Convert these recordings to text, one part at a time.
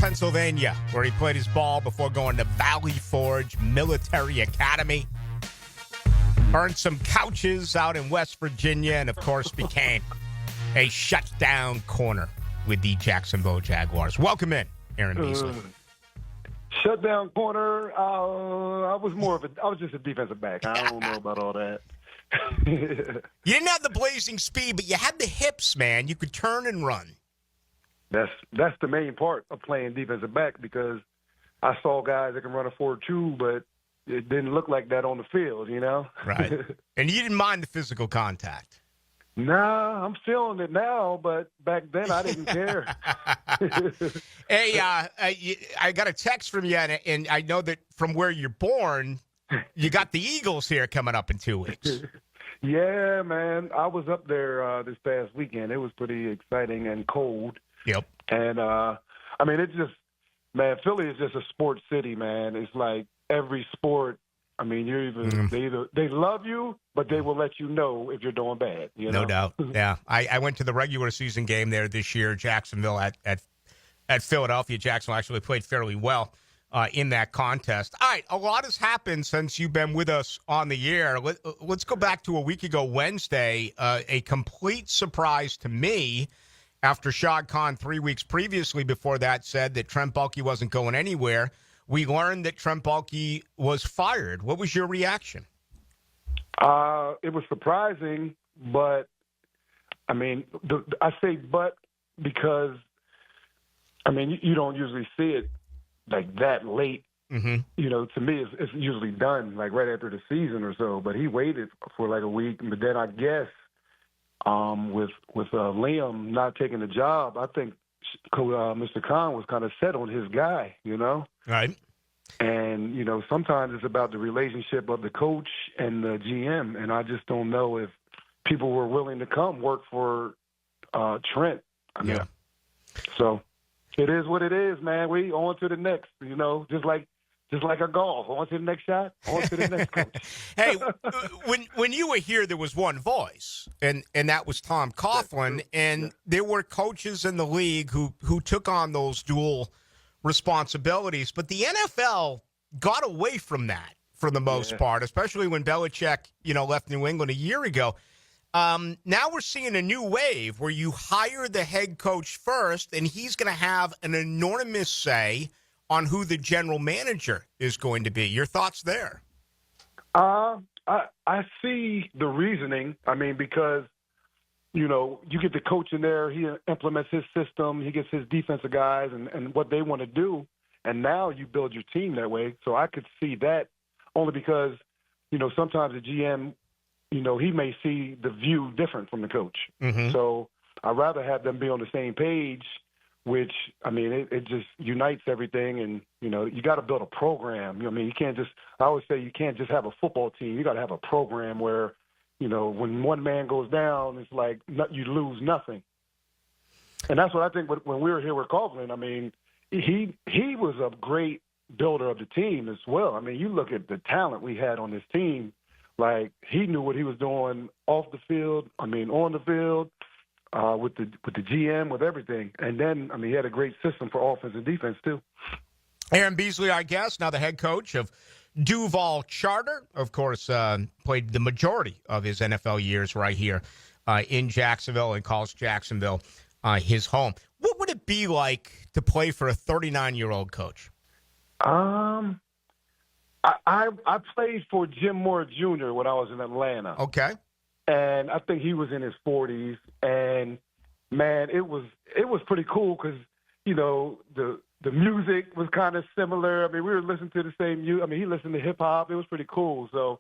Pennsylvania, where he played his ball before going to Valley Forge Military Academy. Earned some couches out in West Virginia, and, of course, became a shutdown corner with the Jacksonville Jaguars. Welcome in, Aaron Beasley. Shutdown corner. I was just a defensive back. I don't know about all that. You didn't have the blazing speed, but you had the hips, man. You could turn and run. That's the main part of playing defensive back, because I saw guys that can run a 4.2, but it didn't look like that on the field, you know? Right. And you didn't mind the physical contact. Nah, I'm feeling it now, but back then I didn't care. Hey, I got a text from you, and I know that from where you're born, you got the Eagles here coming up in 2 weeks. Yeah, man. I was up there this past weekend. It was pretty exciting and cold. Yep. And, it's just, man, Philly is just a sports city, man. It's like every sport. I mean, they love you, but they will let you know if you're doing bad. You know? No doubt. Yeah. I went to the regular season game there this year, Jacksonville at Philadelphia. Jacksonville actually played fairly well in that contest. All right, a lot has happened since you've been with us on the air. Let's go back to a week ago Wednesday, a complete surprise to me after Shad Khan 3 weeks previously before that said that Trent Baalke wasn't going anywhere. We learned that Trent Baalke was fired. What was your reaction? It was surprising, but, I say but because, you don't usually see it like that late. Mm-hmm. You know, to me, it's usually done like right after the season or so. But he waited for like a week. But then I guess with Liam not taking the job, I think Mr. Khan was kind of set on his guy, you know? Right. And, sometimes it's about the relationship of the coach and the GM. And I just don't know if people were willing to come work for Trent. Yeah. So it is what it is, man. We on to the next, just like a golf. On to the next shot, on to the next coach. Hey, when you were here, there was one voice, and that was Tom Coughlin, and there were coaches in the league who took on those dual responsibilities, but the NFL got away from that for the most part, especially when Belichick, left New England a year ago. Now we're seeing a new wave where you hire the head coach first, and he's going to have an enormous say on who the general manager is going to be. Your thoughts there? I see the reasoning. Because, you get the coach in there, he implements his system, he gets his defensive guys and what they want to do, and now you build your team that way. So I could see that only because, sometimes the GM, he may see the view different from the coach. Mm-hmm. So I'd rather have them be on the same page, which, it just unites everything. And, you got to build a program. You can't just – I always say you can't just have a football team. You got to have a program where, when one man goes down, it's like you lose nothing. And that's what I think when we were here with Coughlin, he was a great builder of the team as well. You look at the talent we had on this team. Like, he knew what he was doing off the field, on the field, with the GM, with everything. And then, he had a great system for offense and defense, too. Aaron Beasley, our guest, now the head coach of Duval Charter. Of course, played the majority of his NFL years right here in Jacksonville and calls Jacksonville his home. What would it be like to play for a 39-year-old coach? I played for Jim Moore Jr. when I was in Atlanta. Okay. And I think he was in his 40s. And, man, it was pretty cool because, the music was kind of similar. We were listening to the same he listened to hip-hop. It was pretty cool. So,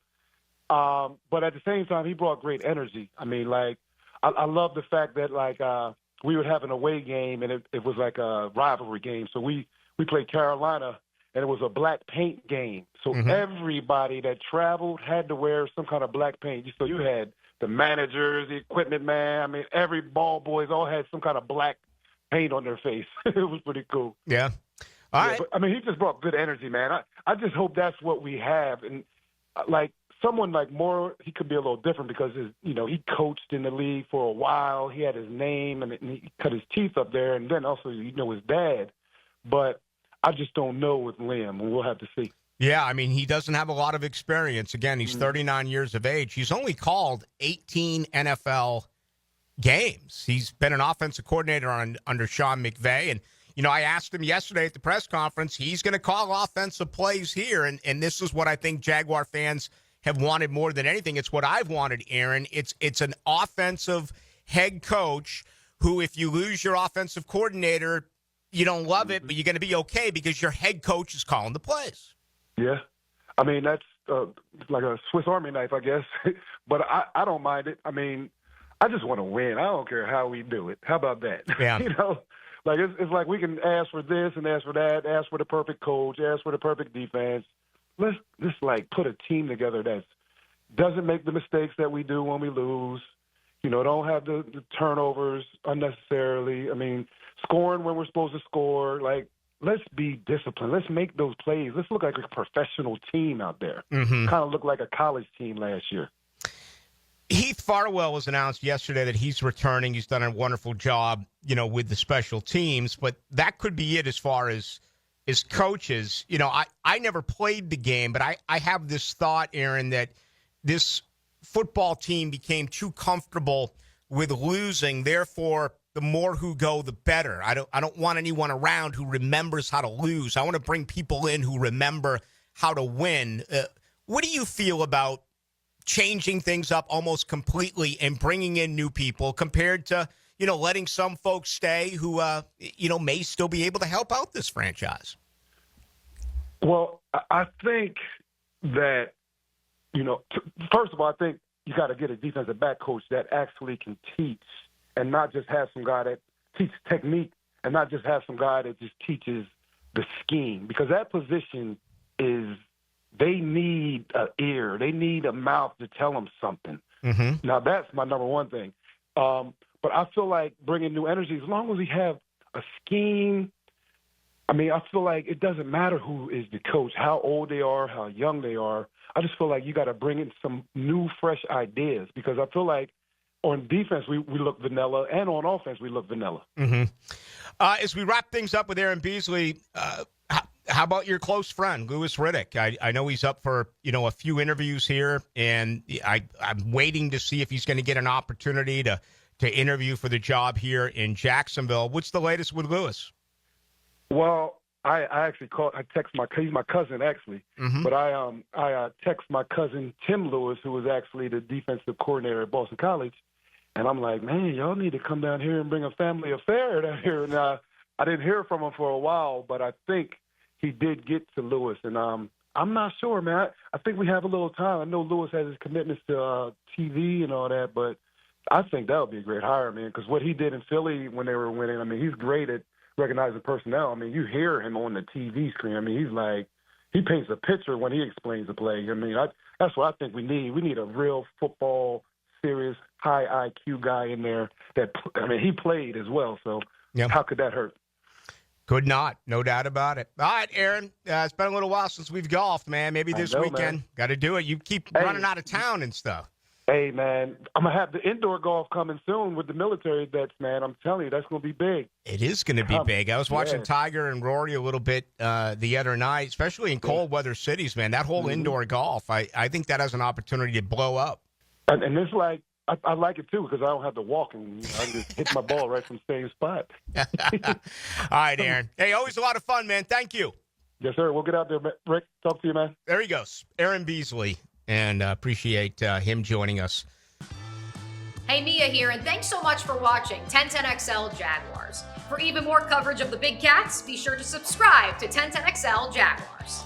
but at the same time, he brought great energy. I love the fact that, we would have an away game, and it was like a rivalry game. So we played Carolina, and it was a black paint game. So everybody that traveled had to wear some kind of black paint. So you had the managers, the equipment man. Every ball boys all had some kind of black paint on their face. It was pretty cool. Yeah. All right. But, he just brought good energy, man. I just hope that's what we have. And, someone like Moore, he could be a little different because, he coached in the league for a while. He had his name, and he cut his teeth up there. And then also, his dad. But I just don't know with Liam, and we'll have to see. Yeah, I mean, he doesn't have a lot of experience. Again, he's 39 years of age. He's only called 18 NFL games. He's been an offensive coordinator under Sean McVay. And, I asked him yesterday at the press conference, he's going to call offensive plays here. And this is what I think Jaguar fans have wanted more than anything. It's what I've wanted, Aaron. It's an offensive head coach who, if you lose your offensive coordinator, you don't love it, but you're going to be okay because your head coach is calling the plays. Yeah. I mean, that's like a Swiss Army knife, I guess. But I don't mind it. I mean, I just want to win. I don't care how we do it. How about that? Yeah. Like it's like we can ask for this and ask for that, ask for the perfect coach, ask for the perfect defense. Let's just like put a team together that doesn't make the mistakes that we do when we lose. Don't have the turnovers unnecessarily. I mean, scoring when we're supposed to score. Like, let's be disciplined. Let's make those plays. Let's look like a professional team out there. Mm-hmm. Kind of look like a college team last year. Heath Farwell was announced yesterday that he's returning. He's done a wonderful job, with the special teams. But that could be it as far as coaches. I never played the game, but I have this thought, Aaron, that this football team became too comfortable with losing. Therefore, the more who go, the better. I don't want anyone around who remembers how to lose. I want to bring people in who remember how to win. What do you feel about changing things up almost completely and bringing in new people compared to, letting some folks stay who, may still be able to help out this franchise? Well, I think that, first of all, I think you got to get a defensive back coach that actually can teach and not just have some guy that teaches technique and not just have some guy that just teaches the scheme. Because that position they need an ear. They need a mouth to tell them something. Mm-hmm. Now, that's my number one thing. But I feel like bringing new energy, as long as we have a scheme, I mean, I feel like it doesn't matter who is the coach, how old they are, how young they are. I just feel like you got to bring in some new, fresh ideas because I feel like on defense we look vanilla, and on offense we look vanilla. Mm-hmm. As we wrap things up with Aaron Beasley, how about your close friend, Louis Riddick? I know he's up for, a few interviews here, and I'm waiting to see if he's going to get an opportunity to interview for the job here in Jacksonville. What's the latest with Louis? Well, I actually he's my cousin actually, mm-hmm. but I text my cousin Tim Lewis, who was actually the defensive coordinator at Boston College, and I'm like, man, y'all need to come down here and bring a family affair down here. And I didn't hear from him for a while, but I think he did get to Lewis, and I'm not sure, man. I think we have a little time. I know Lewis has his commitments to TV and all that, but I think that would be a great hire, man, because what he did in Philly when they were winning, I mean, he's great at recognizing personnel. I mean, you hear him on the TV screen. I mean, he paints a picture when he explains the play. I mean, that's what I think we need. We need a real football, serious, high IQ guy in there he played as well, so yep. How could that hurt? Could not. No doubt about it. All right, Aaron. It's been a little while since we've golfed, man. Maybe this weekend. Got to do it. You keep running out of town and stuff. Hey, man, I'm going to have the indoor golf coming soon with the military vets, man. I'm telling you, that's going to be big. It is going to be big. I was watching Tiger and Rory a little bit the other night, especially in cold weather cities, man. That whole indoor golf, I think that has an opportunity to blow up. And it's like, I like it, too, because I don't have to walk and I can just hit my ball right from the same spot. All right, Aaron. Hey, always a lot of fun, man. Thank you. Yes, sir. We'll get out there, Rick. Talk to you, man. There he goes. Aaron Beasley. And appreciate him joining us. Hey, Mia here, and thanks so much for watching 1010XL Jaguars. For even more coverage of the Big Cats, be sure to subscribe to 1010XL Jaguars.